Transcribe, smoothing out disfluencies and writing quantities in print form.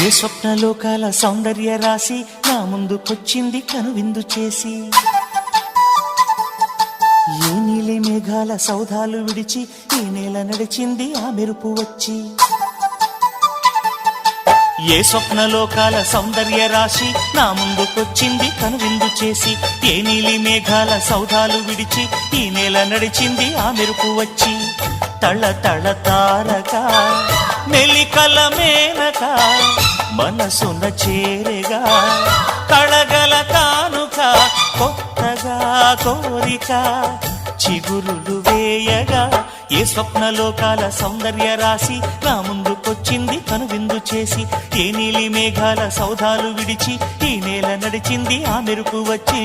ఏ స్వప్నలోకాల సౌందర్య రాశి నా ముందుకొచ్చింది కనువిందు చేసి, ఏ నీలి మేఘాల సౌధాలు విడిచి ఈ నేల నడిచింది ఆ మెరుపు వచ్చి. ఏ స్వప్నలోకాల సౌందర్య రాశి నా ముందుకొచ్చింది కనువిందు చేసి, ఏ నీలి మేఘాల సౌధాలు విడిచి ఈ నేల నడిచింది ఆ మెరుపు వచ్చి. తళ తళ తారక మెలికల మేనక మనసున చేరగా కళగల కానుక కొత్తగా కోరిక చిగురులు వేయగా. ఏ స్వప్నలోకాల సౌందర్య రాశి నా ముందుకొచ్చింది కనువిందు చేసి, ఏ నీలి మేఘాల సౌధాలు విడిచి ఈ నేల నడిచింది ఆ మెరుపు వచ్చి.